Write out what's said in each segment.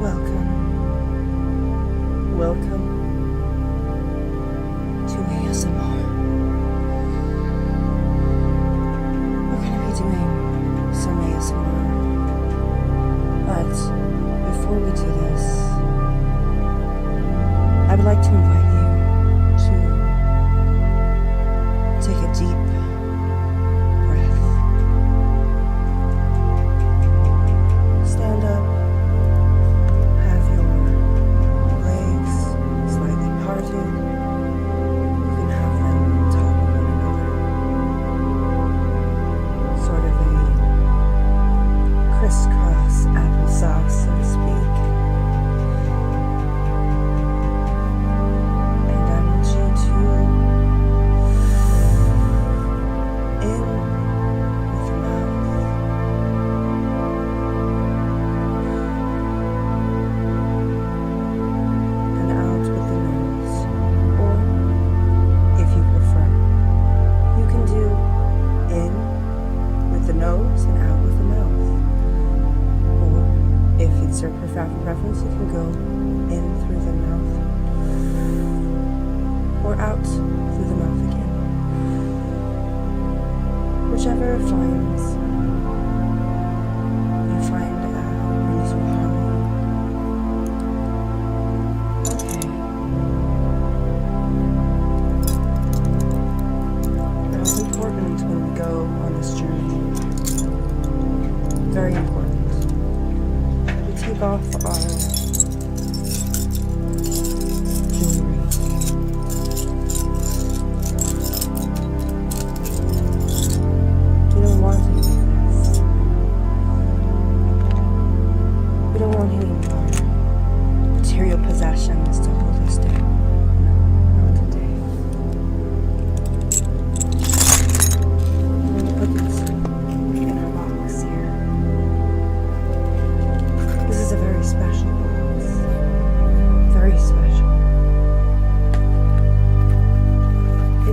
Welcome to ASMR. We're going to be doing some ASMR, but before we do this, I would like to invite you to take a deep breath. Stand up. Have your legs slightly parted. You can have them on top of one another. Sort of a crisscross applesauce, so to speak. And I want you to in with the mouth. And out with the nose. Or, if you prefer, you can do in with the nose and out with the mouth. Or, if it's your preference, you can go in through the mouth or out through the mouth again. Whichever finds you find brings you harmony. Okay. Now it's important when we go on this journey. Very important. We take off our jewelry. We don't want any of this. We don't want any more material possessions to hold us down. No, not today. We're going to put this in our box here. This is a very special box. Very special.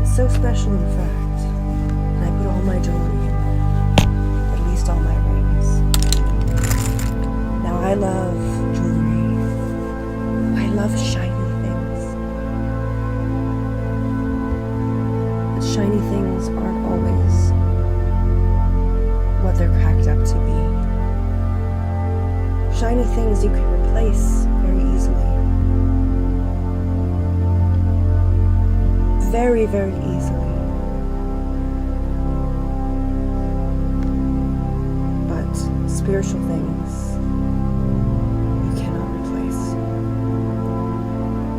It's so special, in fact, that I put all my jewelry in there. At least all my rings. Now, I love jewelry. I love shiny things. But shiny things aren't always what they're cracked up to be. Shiny things you can replace very easily. Very, very easily. But spiritual things you cannot replace.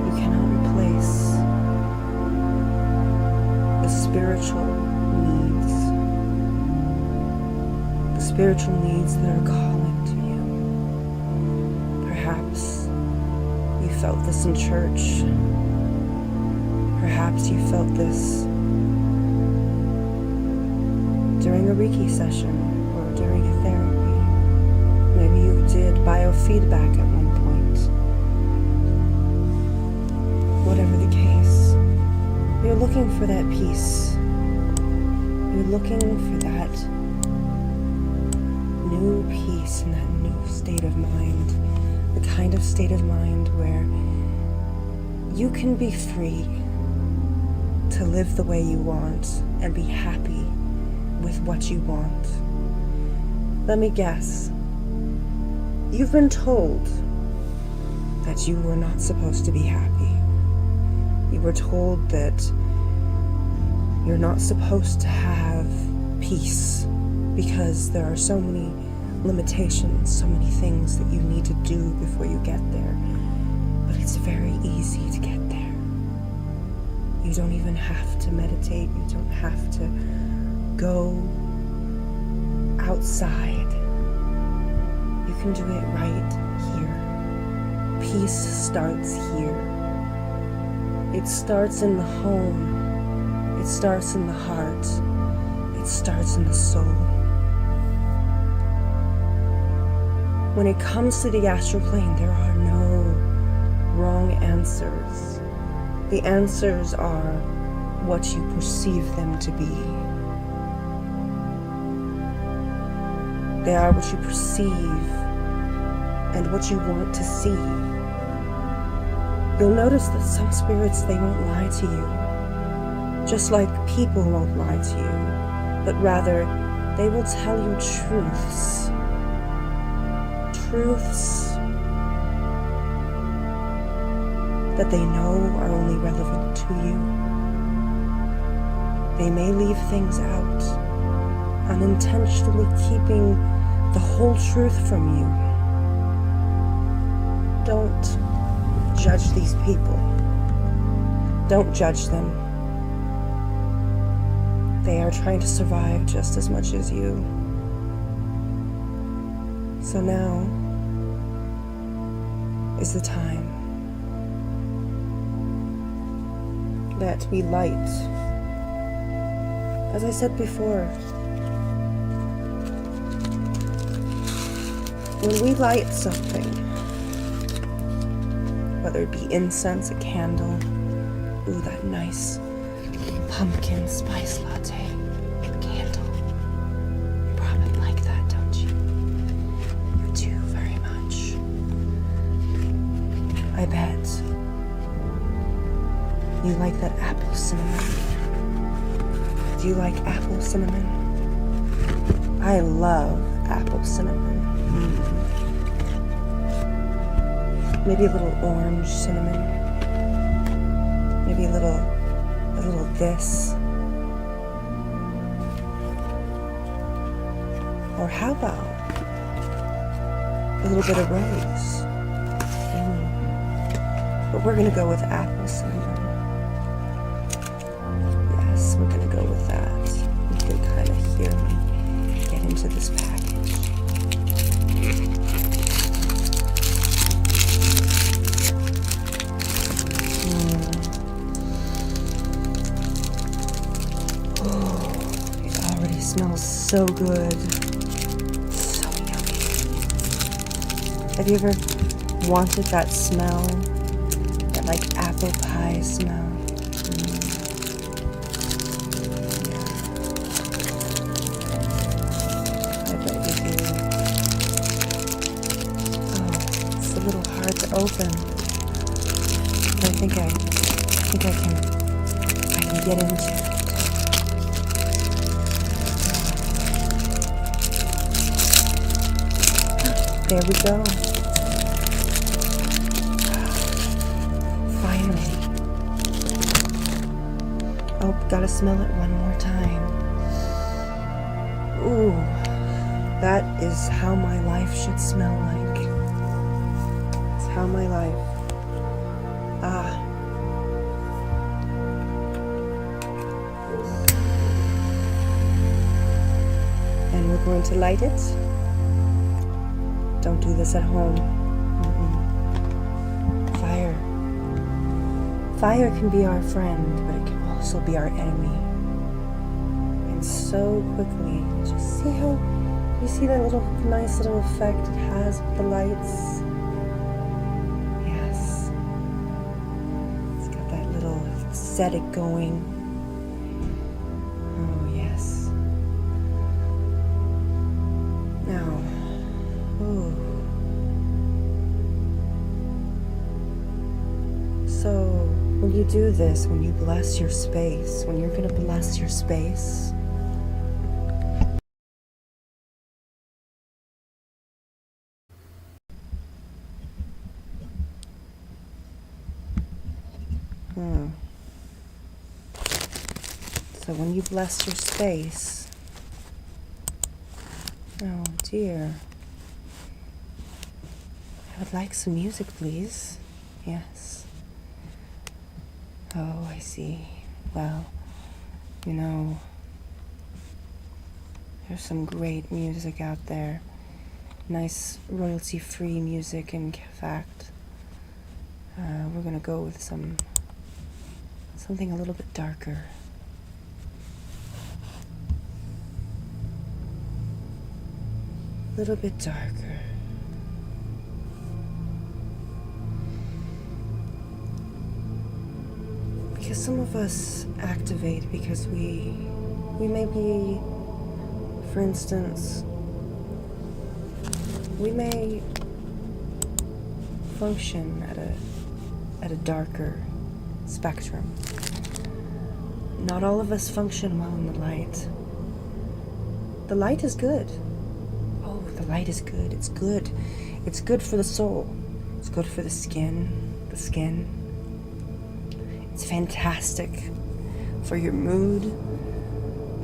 You cannot replace the spiritual needs. The spiritual needs that are calling to you. Perhaps you felt this in church. Perhaps you felt this during a Reiki session or during a therapy. Maybe you did biofeedback at one point. Whatever the case, you're looking for that peace. You're looking for that new peace and that new state of mind. The kind of state of mind where you can be free to live the way you want and be happy with what you want. Let me guess. You've been told that you were not supposed to be happy. You were told that you're not supposed to have peace because there are so many limitations, so many things that you need to do before you get there. But it's very easy to get there. You don't even have to meditate. You don't have to go outside. You can do it right here. Peace starts here. It starts in the home. It starts in the heart. It starts in the soul. When it comes to the astral plane, there are no wrong answers. The answers are what you perceive them to be. They are what you perceive and what you want to see. You'll notice that some spirits, they won't lie to you, just like people won't lie to you, but rather they will tell you truths. Truths that they know are only relevant to you. They may leave things out, unintentionally keeping the whole truth from you. Don't judge these people. Don't judge them. They are trying to survive just as much as you. So now is the time that we light. As I said before, when we light something, whether it be incense, a candle, ooh, that nice pumpkin spice latte candle. You probably like that, don't you? You do very much. I bet you like that apple cinnamon. Do you like apple cinnamon? I love apple cinnamon. Maybe a little orange cinnamon. Maybe a little this. Or how about a little bit of rose? But we're gonna go with apple cinnamon. Yes, we're gonna go with that. You can kind of hear me get into this package. Smells so good. So yummy. Have you ever wanted that smell? That like apple pie smell? Yeah. I bet you do. Oh, it's a little hard to open. But I think I can get into it. There we go. Finally. Oh, gotta smell it one more time. Ooh, that is how my life should smell like. It's how my life. And we're going to light it. Don't do this at home. Fire. Fire can be our friend, but it can also be our enemy. And so quickly, just see how, you see that little nice little effect it has with the lights? Yes. It's got that little set it going. Oh, yes. Now, so, when you do this, when you bless your space, when you're going to bless your space, so when you bless your space, oh dear, I would like some music, please. Yes. Oh, I see. Well, you know, there's some great music out there. Nice royalty-free music, in fact. We're gonna go with something a little bit darker. A little bit darker. Because some of us activate because we may be, for instance, we may function at a darker spectrum. Not all of us function well in the light. The light is good. Oh, the light is good. It's good. It's good for the soul. It's good for the skin. It's fantastic for your mood.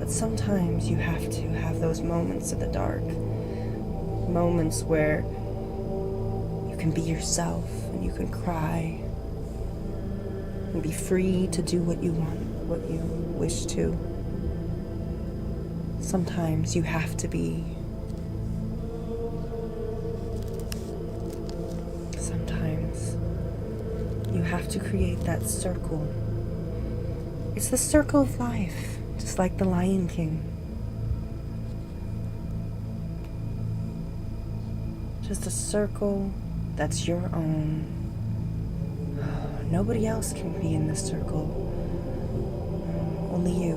But sometimes you have to have those moments in the dark. Moments where you can be yourself and you can cry and be free to do what you want, what you wish to. Sometimes you have to be. Sometimes you have to create that circle. It's the circle of life, just like the Lion King. Just a circle that's your own. Nobody else can be in this circle. Only you.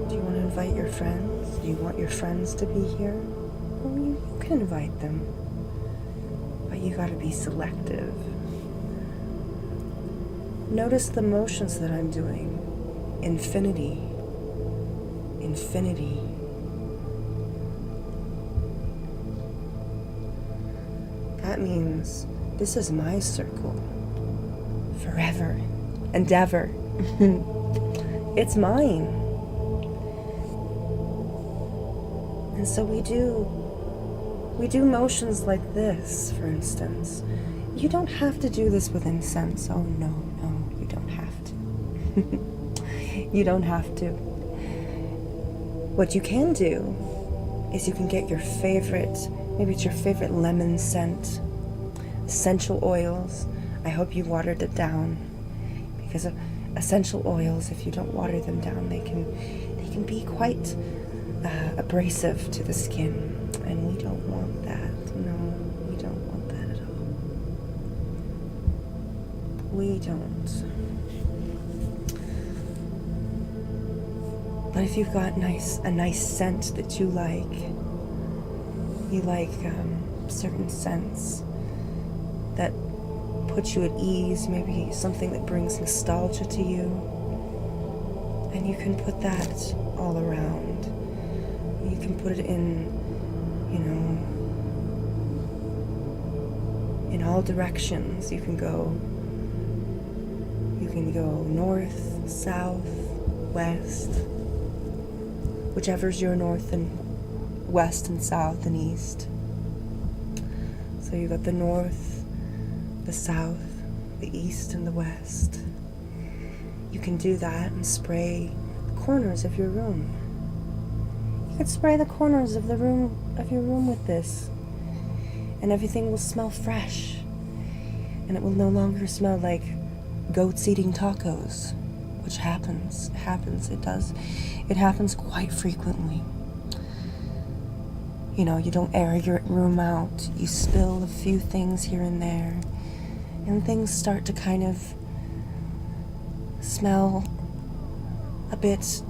Do you want to invite your friends? Do you want your friends to be here? Well, you can invite them. But you gotta be selective. Notice the motions that I'm doing. Infinity. Infinity. That means this is my circle. Forever and ever. It's mine. And so we do motions like this, for instance. You don't have to do this with incense. Oh, no, you don't have to. You don't have to. What you can do is you can get your favorite, maybe it's your favorite lemon scent, essential oils. I hope you watered it down, because essential oils, if you don't water them down, they can be quite abrasive to the skin, and we don't want that. No, we don't want that at all. We don't. But if you've got a nice scent that you like certain scents that put you at ease, maybe something that brings nostalgia to you, and you can put that all around. You can put it in, in all directions. You can go north, south, west, whichever's your north and west and south and east. So you got the north, the south, the east, and the west. You can do that and spray the corners of your room. You could spray the corners of your room with this, and everything will smell fresh, and it will no longer smell like goats eating tacos, which happens. It happens quite frequently. You don't air your room out. You spill a few things here and there, and things start to kind of smell a bit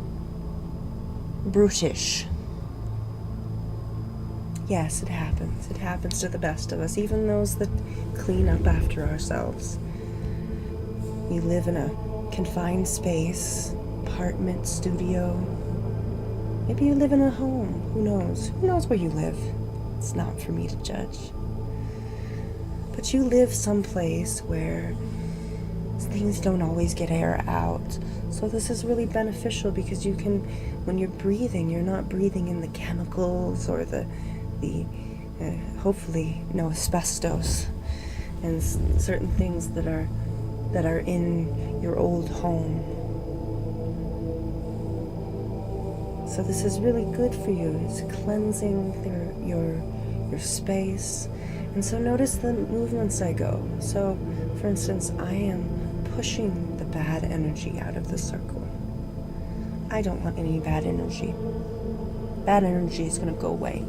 brutish. Yes, it happens. It happens to the best of us, even those that clean up after ourselves. You live in a confined space, apartment, studio. Maybe you live in a home. Who knows? Who knows where you live? It's not for me to judge. But you live someplace where things don't always get air out. So this is really beneficial, because you can, when you're breathing, you're not breathing in the chemicals or the hopefully no asbestos and certain things that are in your old home. So this is really good for you. It's cleansing your space. And so notice the movements I go. So, for instance, I am pushing the bad energy out of the circle. I don't want any bad energy. Bad energy is going to go away.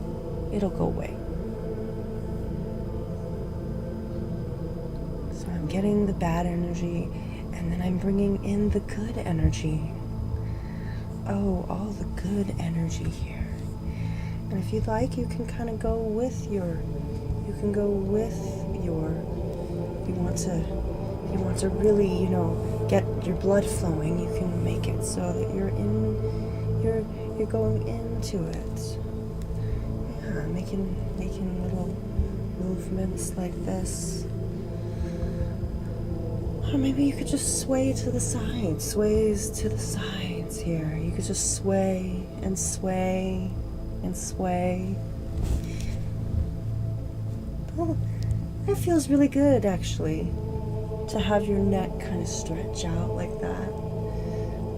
It'll go away. So I'm getting the bad energy, and then I'm bringing in the good energy. Oh, all the good energy here. And if you'd like, you can kind of go with your You can go with your, if you want to really, get your blood flowing, you can make it so that you're going into it. Yeah, making little movements like this. Or maybe you could just sway to the sides, sways to the sides here. You could just sway and sway and sway. Oh, that feels really good, actually, to have your neck kind of stretch out like that.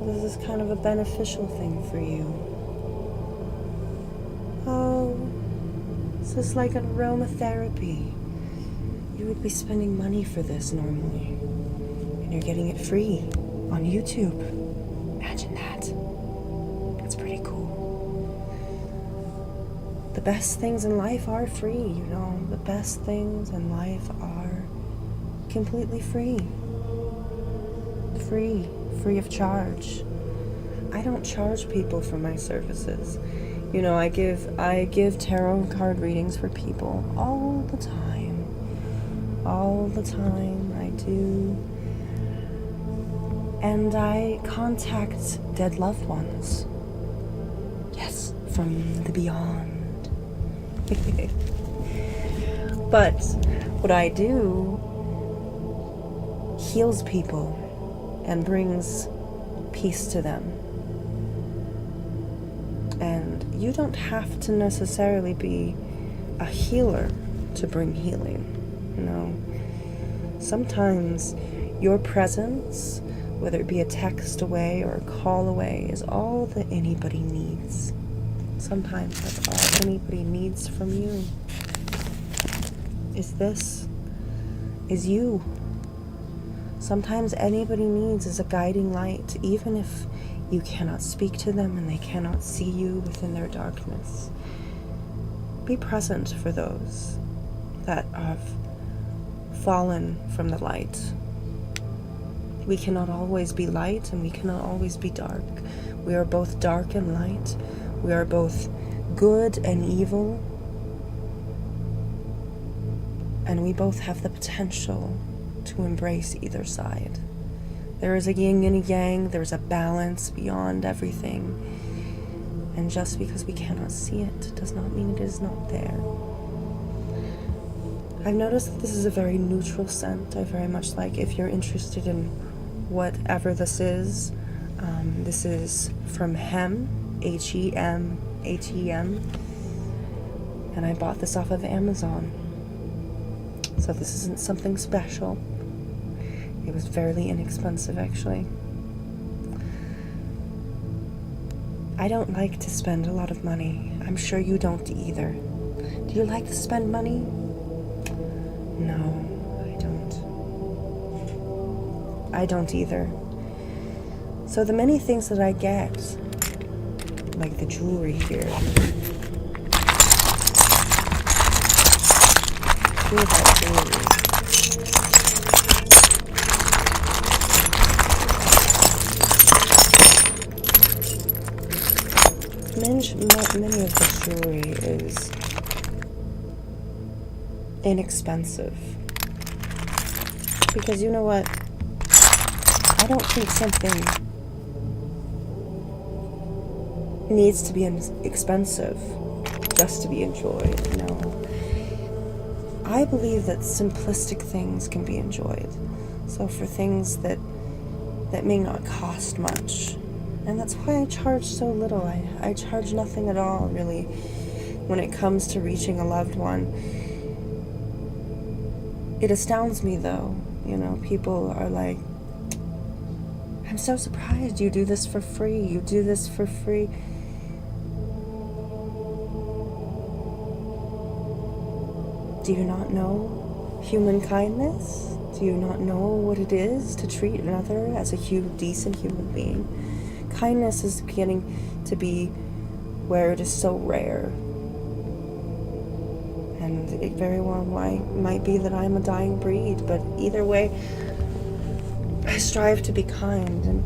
This is kind of a beneficial thing for you. Oh, this is like an aromatherapy. You would be spending money for this normally. And you're getting it free on YouTube. Imagine that. That's pretty cool. The best things in life are free, The best things in life are completely free. Free of charge. I don't charge people for my services. I give tarot card readings for people all the time. All the time, I do. And I contact dead loved ones. Yes, from the beyond. But what I do heals people and brings peace to them. And you don't have to necessarily be a healer to bring healing, Sometimes your presence, whether it be a text away or a call away, is all that anybody needs. Sometimes that's all anybody needs from you. Is you. Sometimes anybody needs is a guiding light, even if you cannot speak to them and they cannot see you within their darkness. Be present for those that have fallen from the light. We cannot always be light and we cannot always be dark. We are both dark and light. We are both good and evil. And we both have the potential to embrace either side. There is a yin and a yang, there's a balance beyond everything. And just because we cannot see it does not mean it is not there. I've noticed that this is a very neutral scent. I very much like, if you're interested in whatever this is from Hem, Hem, and I bought this off of Amazon. So this isn't something special. It was fairly inexpensive, actually. I don't like to spend a lot of money. I'm sure you don't either. Do you like to spend money? No, I don't either. So the many things that I get, like the jewelry here. Look at that jewelry. Many of this jewelry is inexpensive. Because you know what? I don't think something needs to be expensive just to be enjoyed. No. I believe that simplistic things can be enjoyed. So for things that may not cost much. And that's why I charge so little. I charge nothing at all, really, when it comes to reaching a loved one. It astounds me, though. People are like, I'm so surprised you do this for free. You do this for free. Do you not know human kindness? Do you not know what it is to treat another as a decent human being? Kindness is beginning to be where it is so rare. And it very well might be that I'm a dying breed, but either way, I strive to be kind. And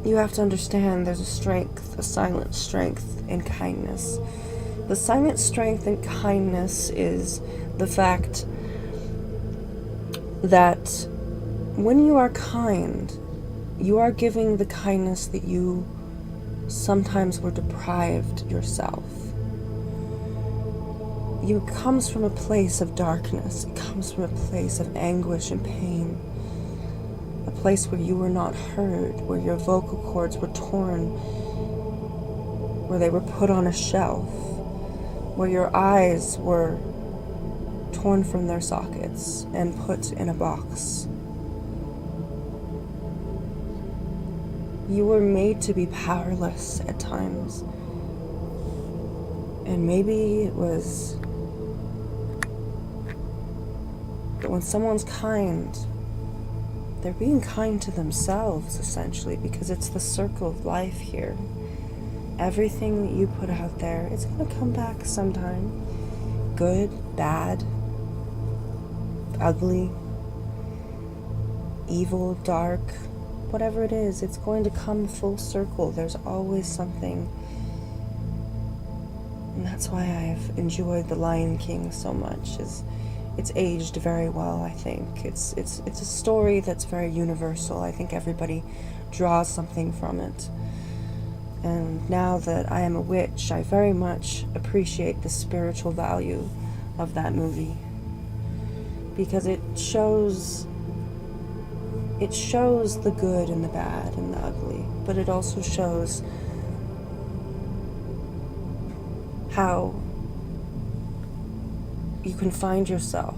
you have to understand there's a strength, a silent strength in kindness. The silent strength and kindness is the fact that when you are kind, you are giving the kindness that you sometimes were deprived yourself. It comes from a place of darkness. It comes from a place of anguish and pain. A place where you were not heard, where your vocal cords were torn, where they were put on a shelf, where your eyes were torn from their sockets and put in a box. You were made to be powerless at times. And maybe it was that when someone's kind, they're being kind to themselves, essentially, because it's the circle of life here. Everything that you put out there, it's going to come back sometime. Good, bad, ugly, evil, dark, whatever it is, it's going to come full circle. There's always something. And that's why I've enjoyed The Lion King so much. It's aged very well, I think. It's a story that's very universal. I think everybody draws something from it. And now that I am a witch, I very much appreciate the spiritual value of that movie. Because it shows the good and the bad and the ugly, but it also shows how you can find yourself.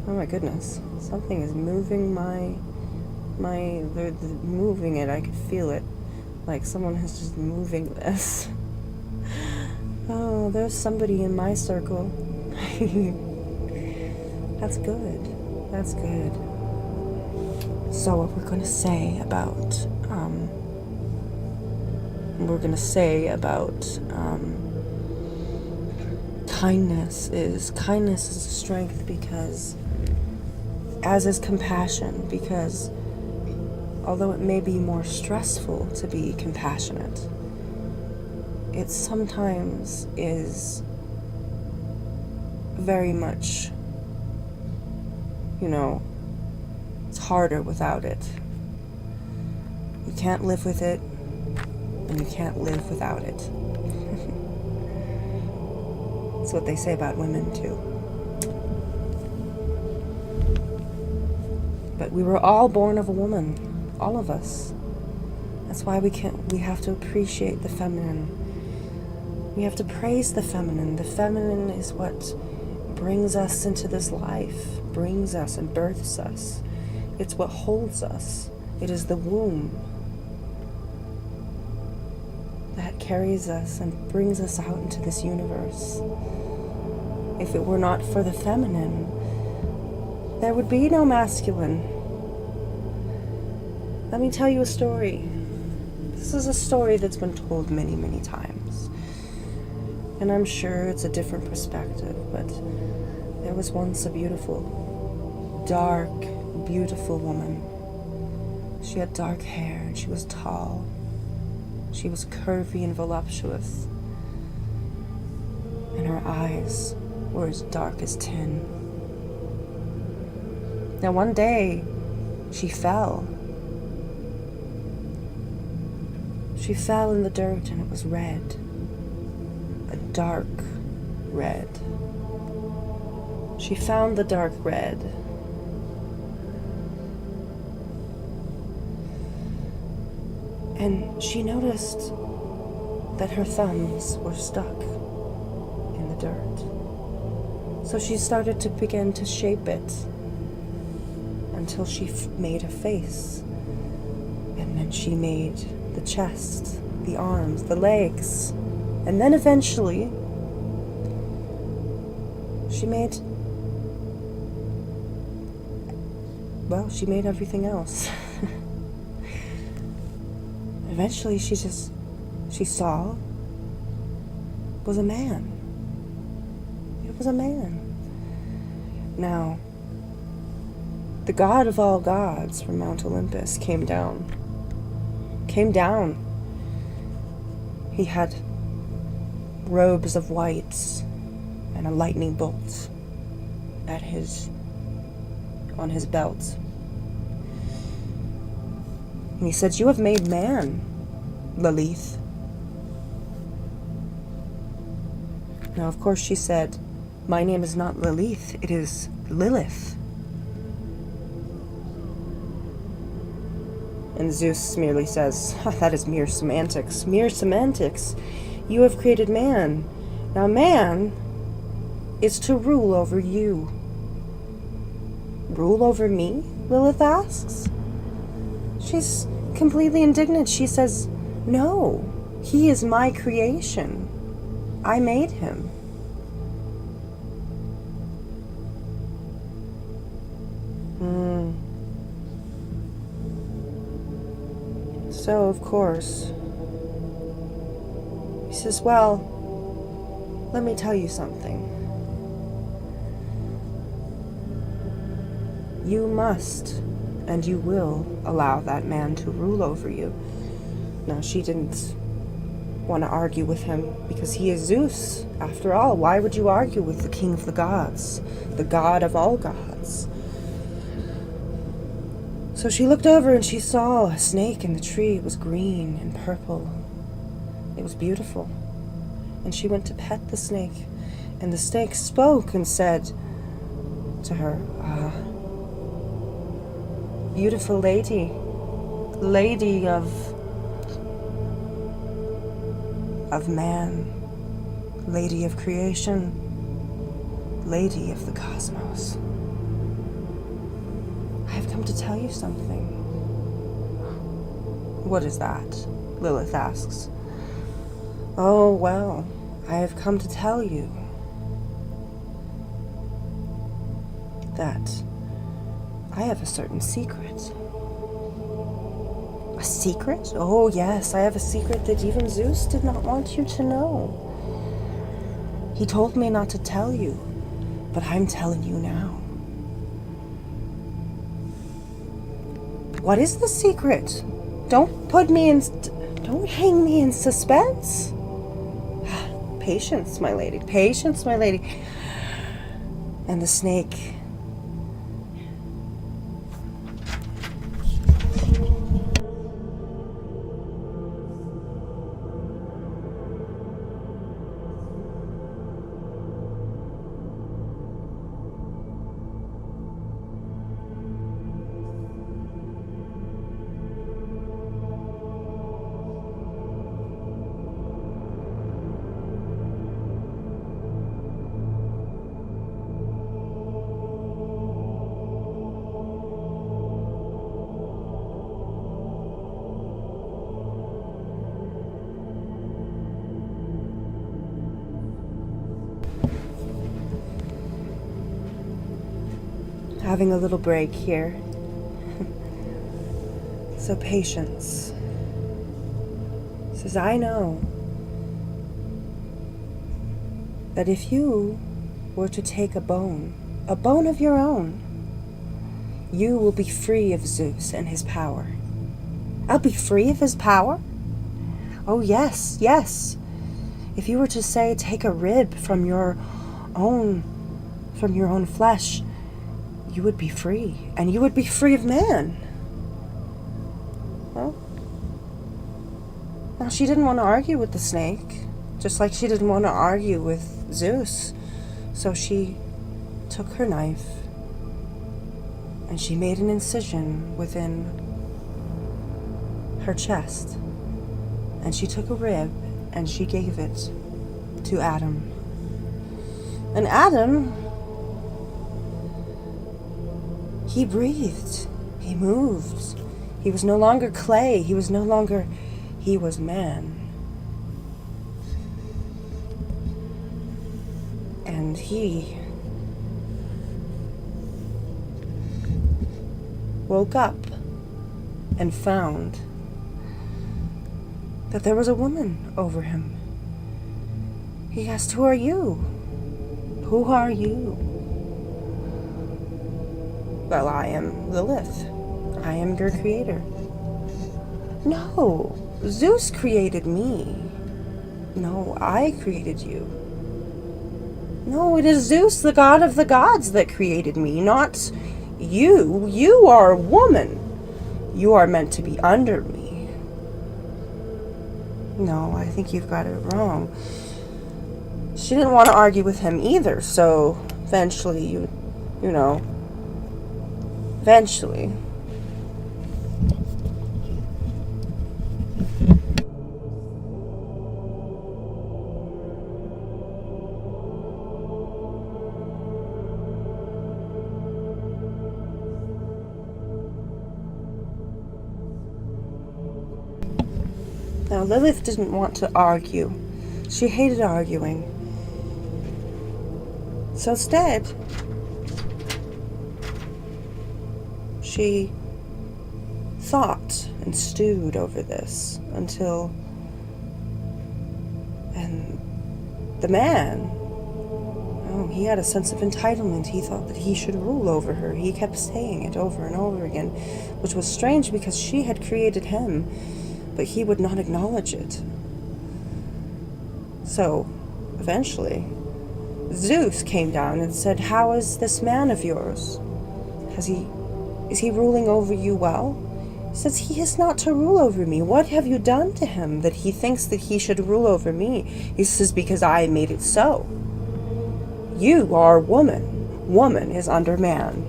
Oh my goodness, something is moving they're moving it, I could feel it. Like someone is just moving this. Oh, there's somebody in my circle. That's good. That's good. So what we're going to say about kindness is a strength, because as is compassion, because although it may be more stressful to be compassionate, it sometimes is very much, it's harder without it. You can't live with it, and you can't live without it. That's what they say about women, too. But we were all born of a woman, all of us. That's why we have to appreciate the feminine. We have to praise the feminine. The feminine is what brings us into this life, brings us and births us. It's what holds us. It is the womb that carries us and brings us out into this universe. If it were not for the feminine, there would be no masculine. Let me tell you a story. This is a story that's been told many, many times. And I'm sure it's a different perspective, but there was once a beautiful, dark, beautiful woman. She had dark hair, and she was tall. She was curvy and voluptuous. And her eyes were as dark as tin. Now one day, she fell. She fell in the dirt, and it was red. A dark red. She found the dark red. And she noticed that her thumbs were stuck in the dirt. So she started to begin to shape it until she made a face. And then she made the chest, the arms, the legs. And then eventually, she made everything else. Eventually, she saw was a man. It was a man. Now, the god of all gods from Mount Olympus came down. He had robes of white and a lightning bolt on his belt. And he said, "You have made man, Lilith." Now, of course, she said, "My name is not Lilith, it is Lilith." And Zeus merely says, "That is mere semantics. Mere semantics. You have created man. Now man is to rule over you." "Rule over me?" Lilith asks. She's completely indignant. She says, "No, he is my creation. I made him." So, of course, he says, "Well, let me tell you something. You must and you will allow that man to rule over you." Now, she didn't want to argue with him because he is Zeus. After all, why would you argue with the king of the gods, the god of all gods? So she looked over and she saw a snake in the tree. It was green and purple. It was beautiful. And she went to pet the snake. And the snake spoke and said to her, "Beautiful lady, lady of man, lady of creation, lady of the cosmos. I have come to tell you something." "What is that?" Lilith asks. "Oh, well, I have come to tell you that I have a certain secret." "A secret? Oh, yes, I have a secret that even Zeus did not want you to know. He told me not to tell you, but I'm telling you now." "What is the secret? Don't hang me in suspense." "Patience, my lady, patience, my lady." And the snake having a little break here. So Patience says, "I know that if you were to take a bone of your own, you will be free of Zeus and his power." "I'll be free of his power?" "Oh, yes, yes. If you were to say, take a rib from your own flesh, you would be free, and you would be free of man." Well, now she didn't want to argue with the snake, just like she didn't want to argue with Zeus. So she took her knife and she made an incision within her chest. And she took a rib and she gave it to Adam. And Adam, he breathed, he moved. He was no longer clay, he was man. And he woke up and found that there was a woman over him. He asked, "Who are you? Who are you?" Well, I am Lilith. I am your creator. No, Zeus created me. No, I created you. No, it is Zeus, the god of the gods, that created me, not you. You are a woman. You are meant to be under me. No, I think you've got it wrong. She didn't want to argue with him either, so eventually, you know, eventually. Now, Lilith didn't want to argue. She hated arguing. So instead, she thought and stewed over this until... And the man, oh, he had a sense of entitlement. He thought that he should rule over her. He kept saying it over and over again, which was strange because she had created him, but he would not acknowledge it. So, eventually, Zeus came down and said, "How is this man of yours? Is he ruling over you well?" He says, "He is not to rule over me. What have you done to him that he thinks that he should rule over me?" He says, "Because I made it so. You are woman. Woman is under man."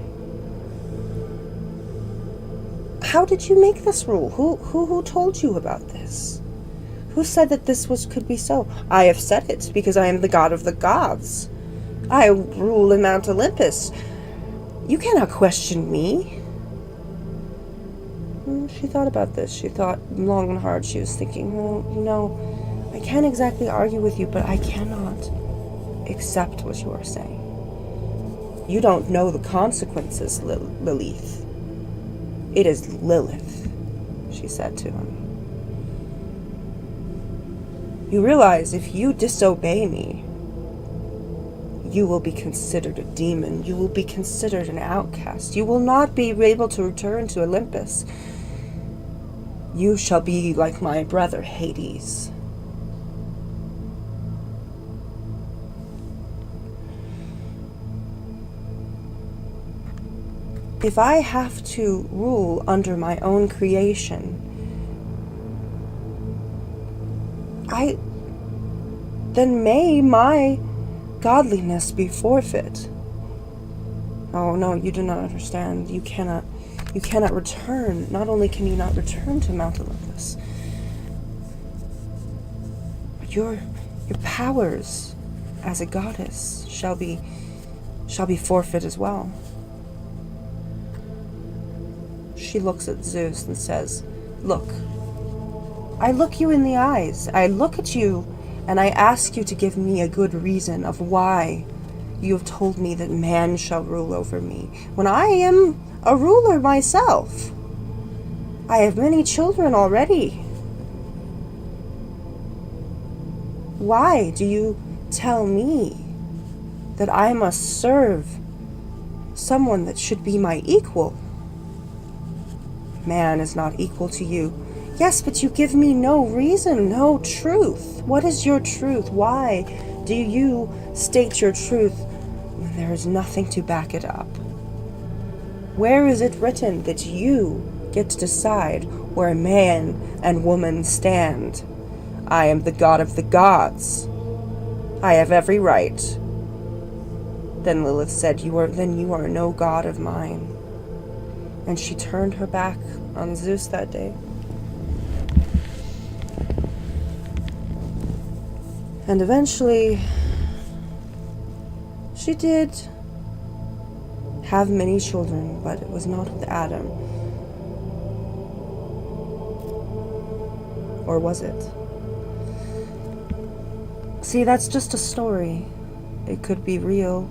How did you make this rule? Who told you about this? Who said that this could be so? I have said it because I am the god of the gods. I rule in Mount Olympus. You cannot question me. She thought about this. She thought long and hard. She was thinking, well, I can't exactly argue with you, but I cannot accept what you are saying. You don't know the consequences, Lilith. It is Lilith, she said to him. You realize if you disobey me, you will be considered a demon. You will be considered an outcast. You will not be able to return to Olympus. You shall be like my brother Hades. If I have to rule under my own creation, then may my godliness be forfeit. Oh no, you do not understand. You cannot return. Not only can you not return to Mount Olympus, but your powers as a goddess shall be forfeit as well. She looks at Zeus and says, "Look, I look you in the eyes. I look at you and I ask you to give me a good reason of why you have told me that man shall rule over me, when I am a ruler myself. I have many children already. Why do you tell me that I must serve someone that should be my equal? Man is not equal to you. Yes, but you give me no reason, no truth. What is your truth? Why do you state your truth when there is nothing to back it up? Where is it written that you get to decide where man and woman stand? I am the god of the gods. I have every right." Then Lilith said, you are no god of mine." And she turned her back on Zeus that day. And eventually, she did have many children, but it was not with Adam. Or was it? See, that's just a story. It could be real.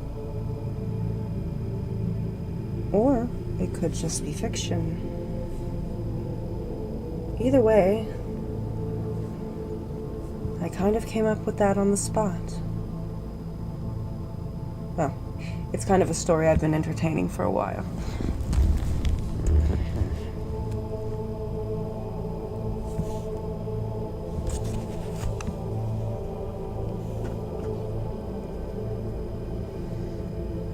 Or it could just be fiction. Either way, I kind of came up with that on the spot. Well, it's kind of a story I've been entertaining for a while.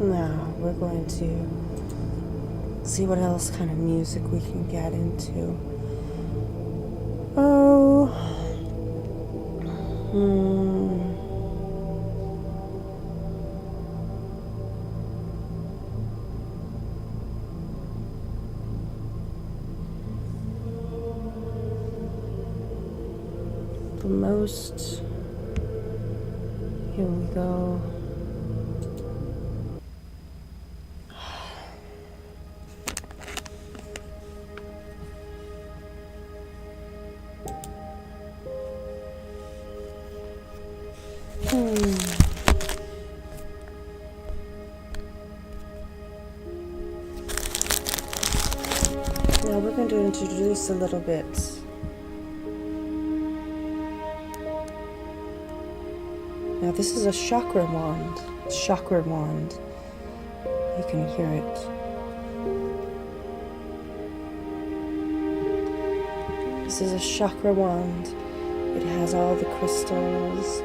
Now we're going to see what else kind of music we can get into. Oh, the most. Here we go. Now we're going to introduce a little bit. Now this is a chakra wand. Chakra wand. You can hear it. This is a chakra wand. It has all the crystals,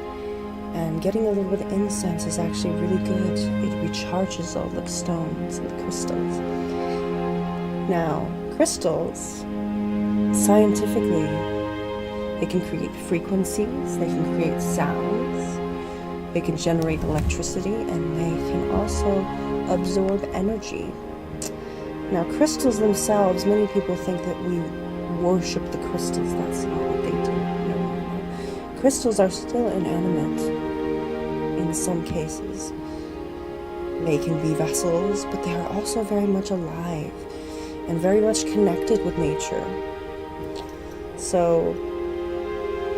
and getting a little bit of incense is actually really good. It recharges all the stones and the crystals. Now, crystals, scientifically, they can create frequencies, they can create sounds, they can generate electricity, and they can also absorb energy. Now, crystals themselves, many people think that we worship the crystals. That's not what they do. No. Crystals are still inanimate in some cases. They can be vessels, but they are also very much alive and very much connected with nature. So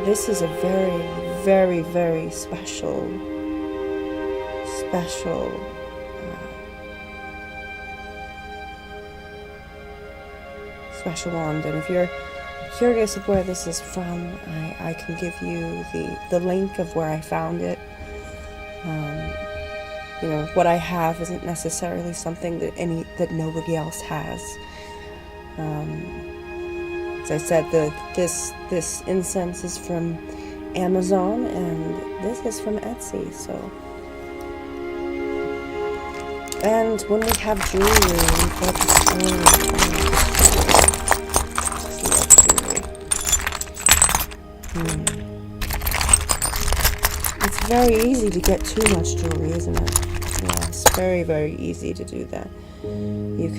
this is a very, very, very special wand. And if you're curious of where this is from, I can give you the link of where I found it. What I have isn't necessarily something that nobody else has. As I said, this incense is from Amazon, and this is from Etsy. So, and when we have jewelry, we've got It's very easy to get too much jewelry, isn't it? Yeah, it's very, very easy to do that. You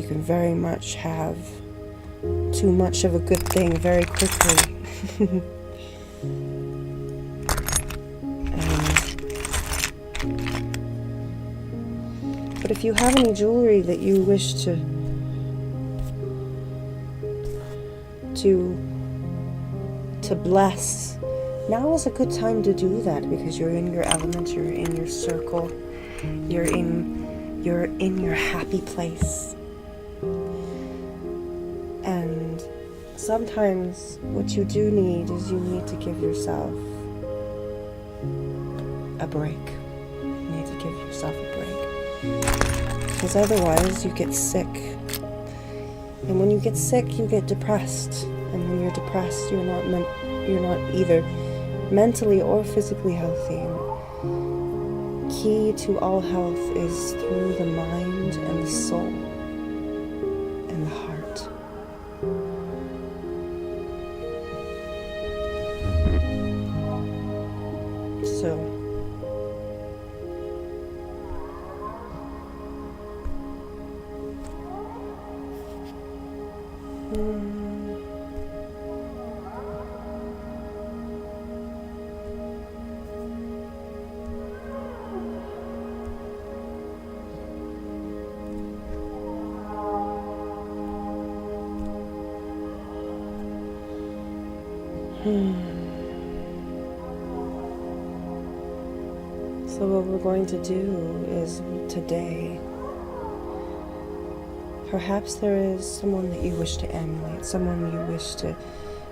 can very much have too much of a good thing very quickly. But if you have any jewelry that you wish to bless, now is a good time to do that, because you're in your element, you're in your circle, you're in your happy place. And sometimes what you do need is you need to give yourself a break. You need to give yourself a break, because otherwise you get sick. And when you get sick, you get depressed. And when you're depressed, you're not either mentally or physically healthy. And key to all health is through the mind and the soul and the heart. So, So what we're going to do is today, perhaps there is someone that you wish to emulate, someone you wish to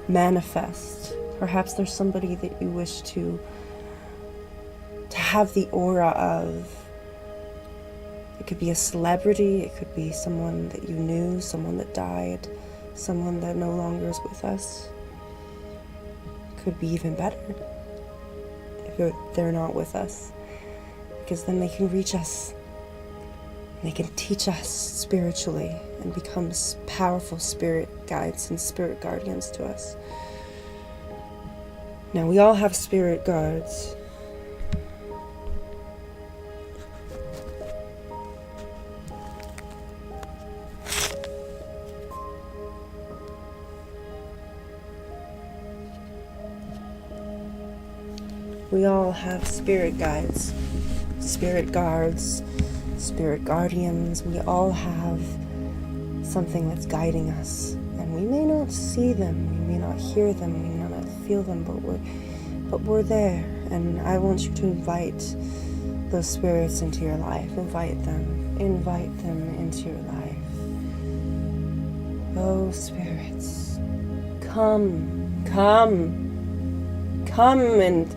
manifest. Perhaps there's somebody that you wish to have the aura of. It could be a celebrity, it could be someone that you knew, someone that died, someone that no longer is with us. Could be even better if they're not with us, because then they can reach us They can teach us spiritually and become powerful spirit guides and spirit guardians to us. Now, we all have spirit guards. We all have spirit guides, spirit guards, spirit guardians. We all have something that's guiding us, and we may not see them, we may not hear them, we may not feel them, but we're there. And I want you to invite those spirits into your life. Invite them into your life. Oh, spirits, come, and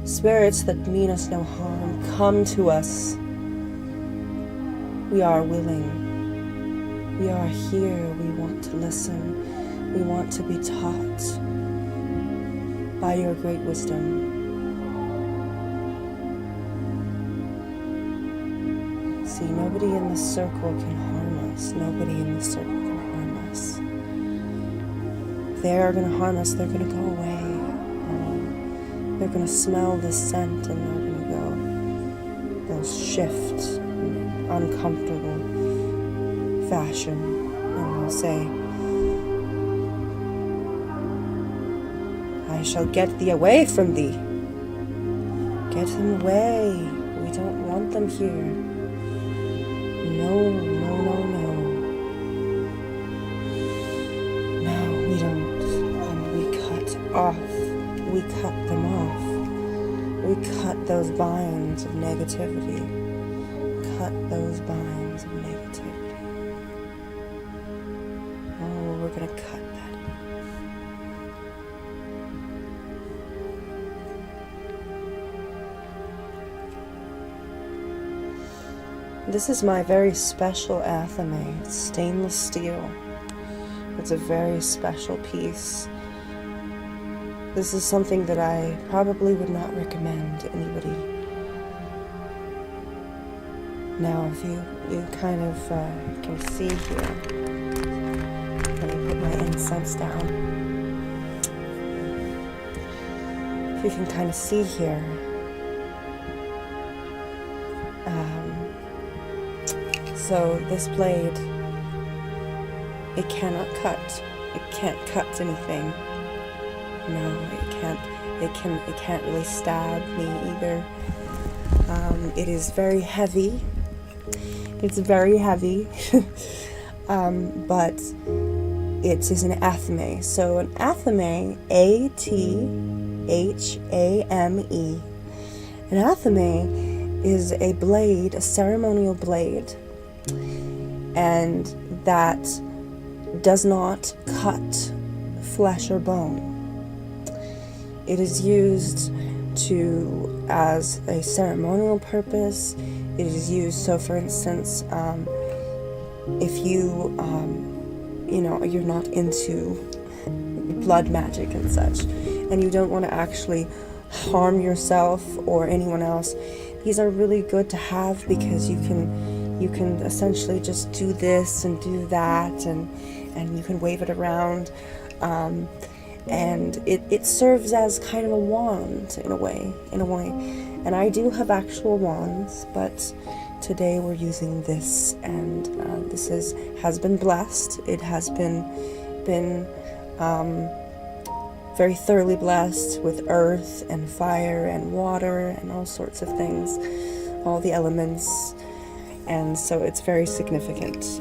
spirits that mean us no harm, come to us. We are willing. We are here. We want to listen. We want to be taught by your great wisdom. See, nobody in the circle can harm us. Nobody in the circle can harm us. If they are going to harm us, they're going to go away. They're going to smell the scent and they're going to go. They'll shift in uncomfortable fashion and they'll say, I shall get thee away from thee. Get them away. We don't want them here. No. No, we don't. And we cut off. We cut them off. We cut those binds of negativity. Cut those binds of negativity. Oh, we're going to cut that. This is my very special athame. It's stainless steel. It's a very special piece. This is something that I probably would not recommend to anybody. Now, if you kind of can see here, let me put my incense down. If you can kind of see here, so this blade, it cannot cut. It can't cut anything. No, it can't really stab me either. It is very heavy. It's very heavy. But it is an athame. So an athame, A-T-H-A-M-E. An athame is a blade, a ceremonial blade, and that does not cut flesh or bone. It is used as a ceremonial purpose. It is used, so for instance, if you, you're not into blood magic and such, and you don't want to actually harm yourself or anyone else, these are really good to have because you can essentially just do this and do that, and you can wave it around. And it serves as kind of a wand in a way. And I do have actual wands, but today we're using this, and this has been blessed. It has been very thoroughly blessed with earth and fire and water and all sorts of things, all the elements, and so it's very significant.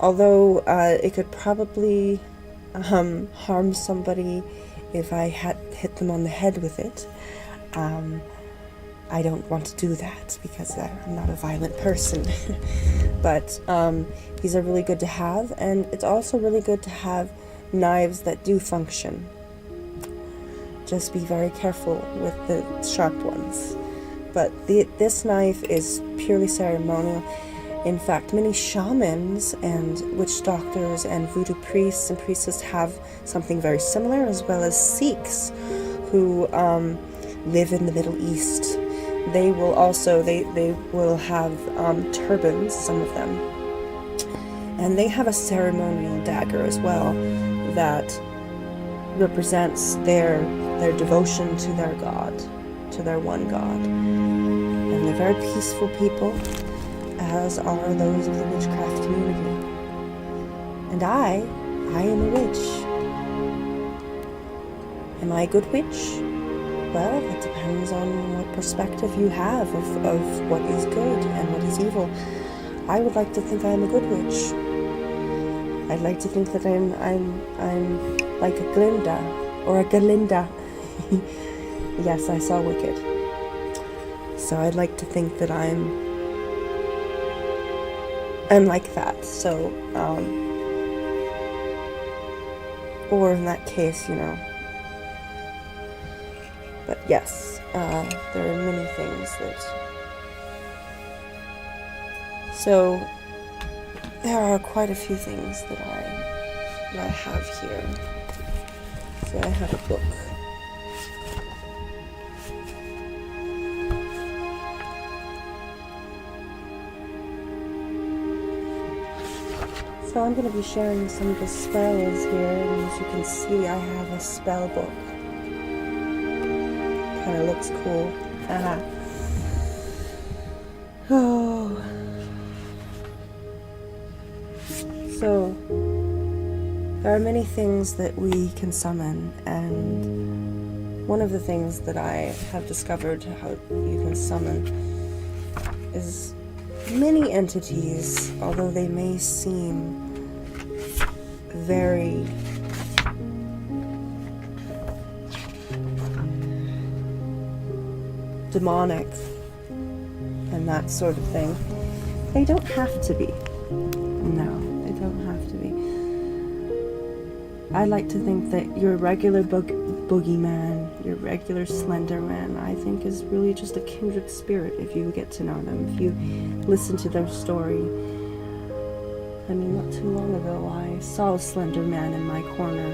Although it could probably harm somebody if I had hit them on the head with it, I don't want to do that because I'm not a violent person. But these are really good to have, and it's also really good to have knives that do function. Just be very careful with the sharp ones. But this knife is purely ceremonial. In fact, many shamans and witch doctors and voodoo priests and priestesses have something very similar, as well as Sikhs who live in the Middle East. They will also, they will have turbans, some of them. And they have a ceremonial dagger as well that represents their devotion to their God, to their one God. And they're very peaceful people, as are those of the witchcraft community. And I am a witch. Am I a good witch? Well, that depends on what perspective you have of what is good and what is evil. I would like to think I'm a good witch. I'd like to think that I'm like a Glinda or a Galinda. Yes, I saw Wicked. So I'd like to think that I'm like that. So, or in that case, you know. But yes, there are many things that. So there are quite a few things that I have here. So I have a book. So I'm going to be sharing some of the spells here, and as you can see, I have a spell book. Kind of looks cool. Oh. So, there are many things that we can summon, and one of the things that I have discovered how you can summon is many entities, although they may seem very demonic and that sort of thing. They don't have to be. No, they don't have to be. I like to think that your regular boogeyman, your regular Slenderman, I think is really just a kindred spirit if you get to know them, if you listen to their story. I mean, not too long ago, I saw a Slender Man in my corner,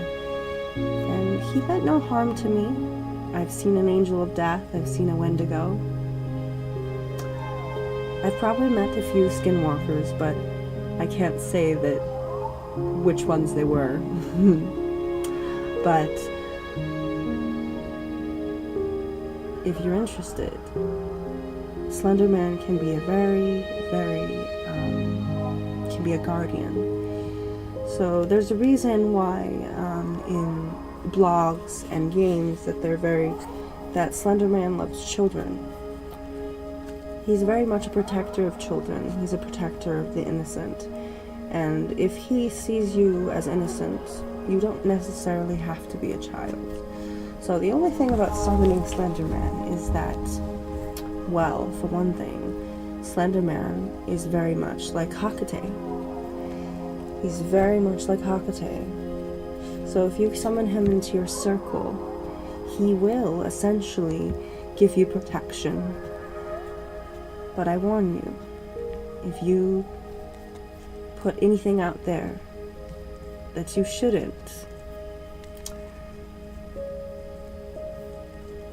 and he meant no harm to me. I've seen an angel of death, I've seen a Wendigo. I've probably met a few skinwalkers, but I can't say that which ones they were. But if you're interested, Slenderman can be a very, can be a guardian. So there's a reason why in blogs and games that that Slenderman loves children. He's very much a protector of children. He's a protector of the innocent. And if he sees you as innocent, you don't necessarily have to be a child. So the only thing about summoning Slenderman is that, well, for one thing, Slenderman is very much like Hekate. He's very much like Hekate. So if you summon him into your circle, he will essentially give you protection. But I warn you, if you put anything out there that you shouldn't,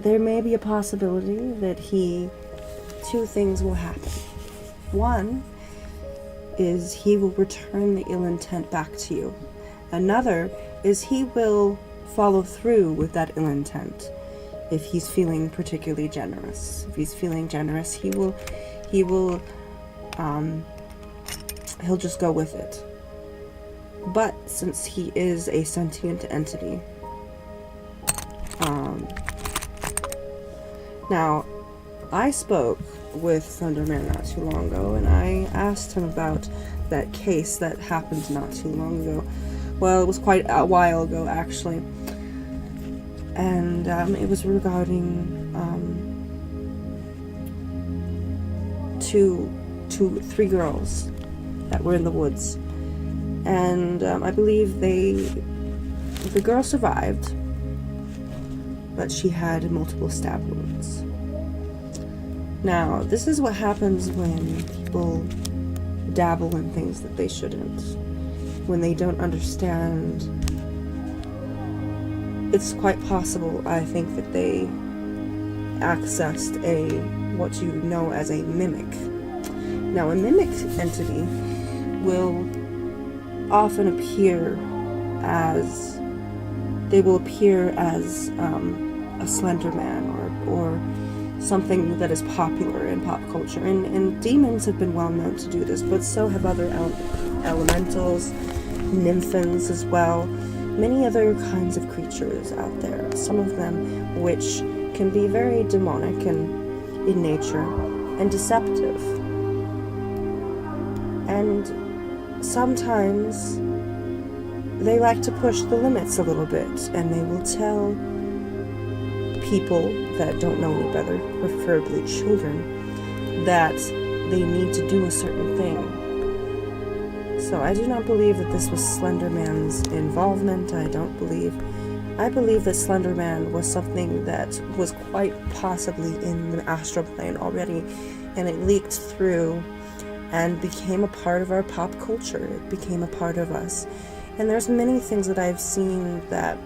there may be a possibility that two things will happen. One is he will return the ill intent back to you. Another is he will follow through with that ill intent if he's feeling particularly generous. If he's feeling generous, he'll just go with it. But since he is a sentient entity, now I spoke with Thunderman not too long ago, and I asked him about that case that happened not too long ago. Well, it was quite a while ago, actually. And it was regarding three girls that were in the woods. And I believe the girl survived, but she had multiple stab wounds. Now, this is what happens when people dabble in things that they shouldn't. When they don't understand, it's quite possible, I think, that they accessed what you know as a mimic. Now, a mimic entity will often appear as a Slenderman or something that is popular in pop culture. And demons have been well known to do this, but so have other elementals, nymphins as well, many other kinds of creatures out there, some of them which can be very demonic in nature and deceptive. And sometimes they like to push the limits a little bit, and they will tell people that don't know any better, preferably children, that they need to do a certain thing. So I do not believe that this was Slenderman's involvement. I believe that Slenderman was something that was quite possibly in the astral plane already, and it leaked through and became a part of our pop culture. It became a part of us. And there's many things that I've seen that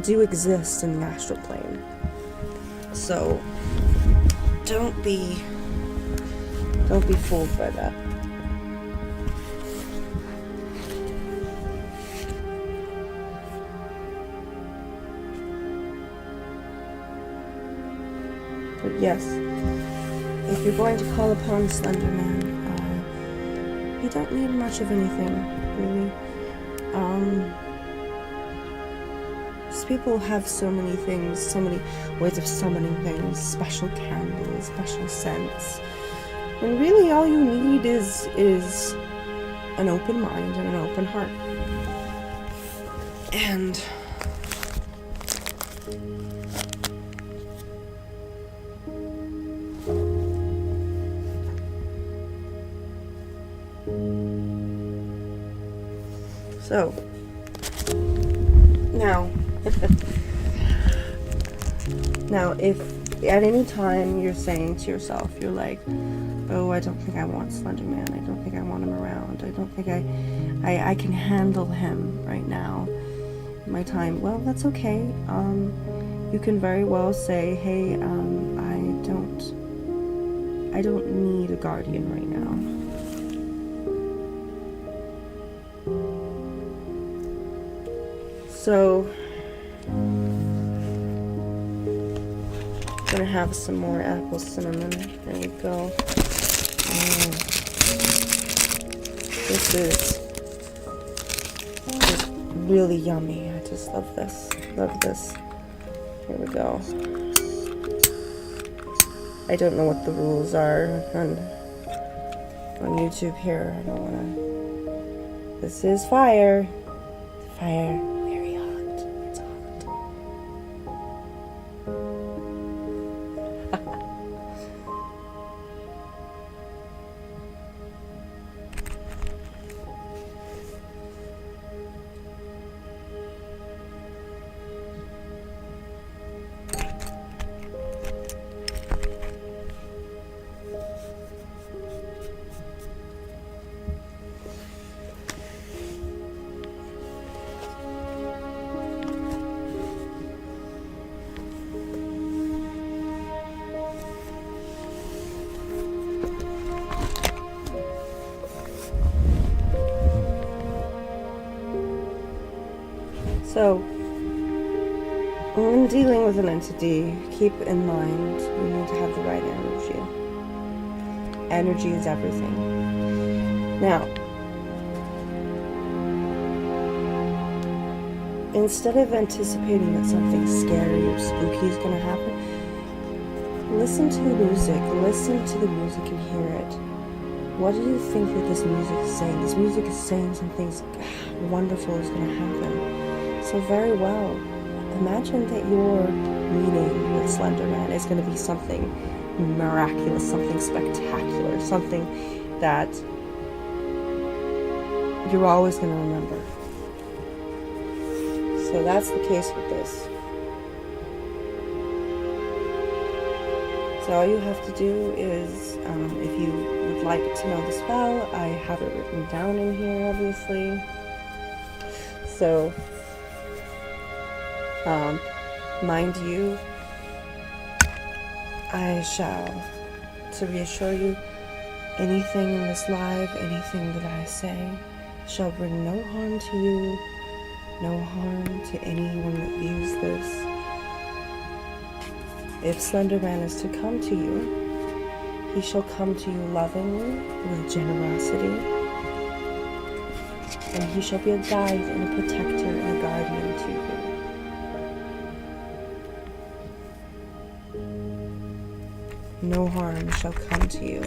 do exist in the astral plane. So don't be fooled by that. But yes, if you're going to call upon Slenderman, you don't need much of anything, really. People have so many things, so many ways of summoning things, special candles, special scents, when really all you need is an open mind and an open heart. And so, now, if at any time you're saying to yourself, you're like, oh, I don't think I want Slenderman, I don't think I want him around, I don't think I can handle him right now, my time, well, that's okay. You can very well say, hey, I don't need a guardian right now. So, gonna have some more apple cinnamon. There we go. This is just really yummy. I just love this. Love this. Here we go. I don't know what the rules are on YouTube here. I don't wanna. This is fire. Fire. Very hot. It's hot. So, when dealing with an entity, keep in mind you need to have the right energy. Energy is everything. Now, instead of anticipating that something scary or spooky is going to happen, listen to the music. Listen to the music and hear it. What do you think that this music is saying? This music is saying something wonderful is going to happen. So very well, imagine that your meeting with Slenderman is going to be something miraculous, something spectacular, something that you're always going to remember. So that's the case with this. So all you have to do is, if you would like to know the spell, I have it written down in here, obviously. So, mind you, I shall, to reassure you, anything in this live, anything that I say, shall bring no harm to you, no harm to anyone that views this. If Slenderman is to come to you, he shall come to you lovingly, with generosity, and he shall be a guide and a protector and a guardian to you. No harm shall come to you.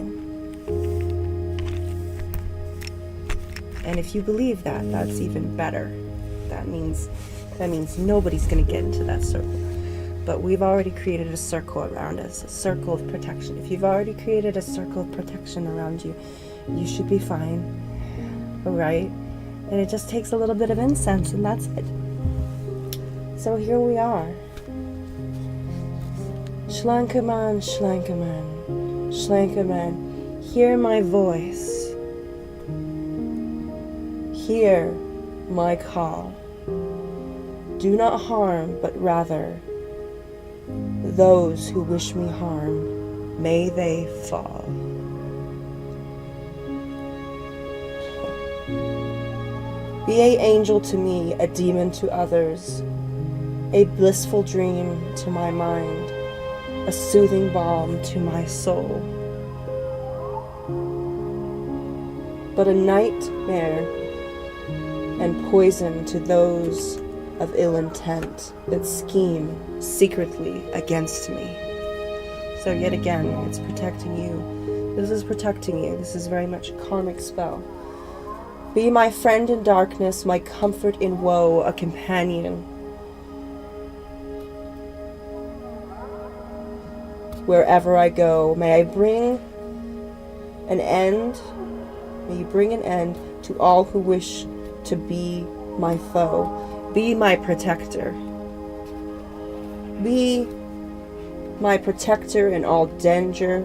And if you believe that, that's even better. That means nobody's going to get into that circle. But we've already created a circle around us, a circle of protection. If you've already created a circle of protection around you, you should be fine. Alright? And it just takes a little bit of incense, and that's it. So here we are. Shlankerman, Shlankerman, Shlankerman, hear my voice. Hear my call. Do not harm, but rather those who wish me harm, may they fall. Be a angel to me, a demon to others, a blissful dream to my mind, a soothing balm to my soul. But a nightmare and poison to those of ill intent that scheme secretly against me. So yet again, it's protecting you. This is protecting you. This is very much a karmic spell. Be my friend in darkness, my comfort in woe, a companion. Wherever I go, may I bring an end, may you bring an end to all who wish to be my foe. Be my protector. Be my protector in all danger.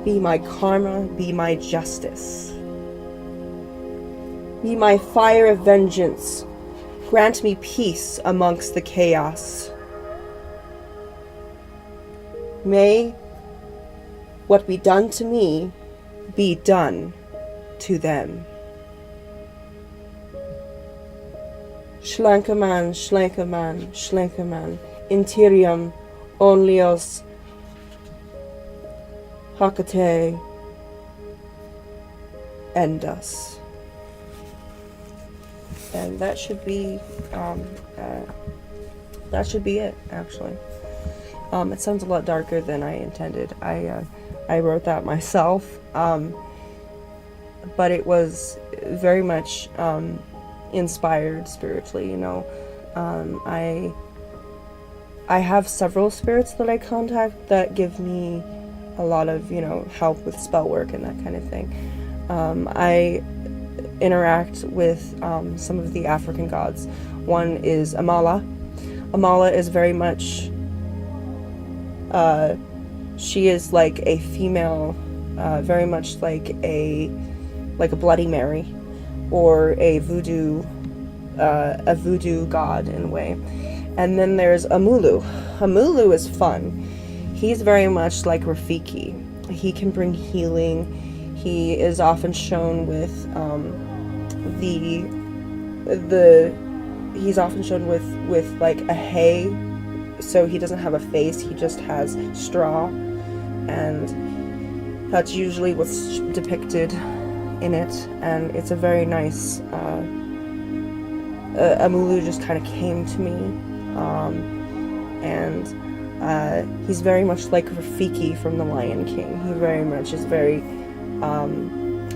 Be my karma. Be my justice. Be my fire of vengeance. Grant me peace amongst the chaos. May what be done to me be done to them. Shlankerman, Shlankerman, Shlankerman, Interium, Onlios, Hekate, Endus. And that should be it, actually. It sounds a lot darker than I intended. I wrote that myself, but it was very much inspired spiritually, you know. I have several spirits that I contact that give me a lot of, you know, help with spell work and that kind of thing. I interact with some of the African gods. One is Amala. Amala is very much she is like a female, very much like a Bloody Mary, or a voodoo god in a way. And then there's Amulu. Amulu is fun. He's very much like Rafiki. He can bring healing. He is often shown with he's often shown with like a hay. So he doesn't have a face, he just has straw, and that's usually what's depicted in it. And it's a very nice Amulu just kind of came to me, and he's very much like Rafiki from The Lion King. He very much is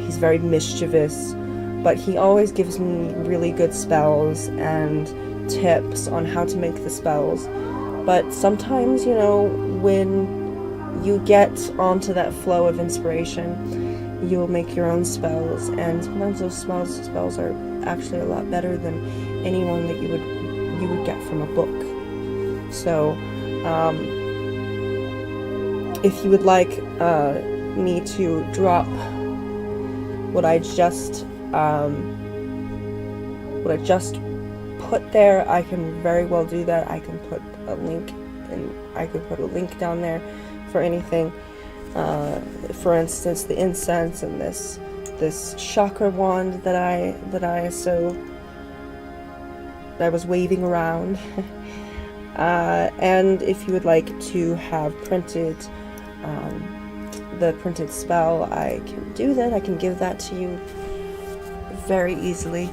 he's very mischievous, but he always gives me really good spells and tips on how to make the spells. But sometimes, you know, when you get onto that flow of inspiration, you'll make your own spells, and sometimes those spells are actually a lot better than anyone that you would get from a book. So, if you would like me to drop what I just put there, I can very well do that. I can put a link, and I could put a link down there for anything. For instance, the incense and this chakra wand that I was waving around. And if you would like to have printed the printed spell, I can do that. I can give that to you very easily.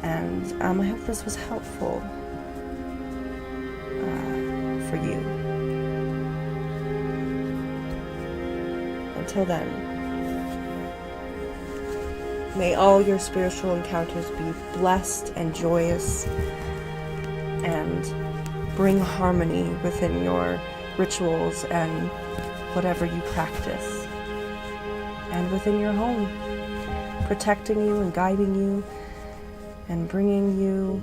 And I hope this was helpful for you. Until then, may all your spiritual encounters be blessed and joyous and bring harmony within your rituals and whatever you practice, and within your home, protecting you and guiding you and bringing you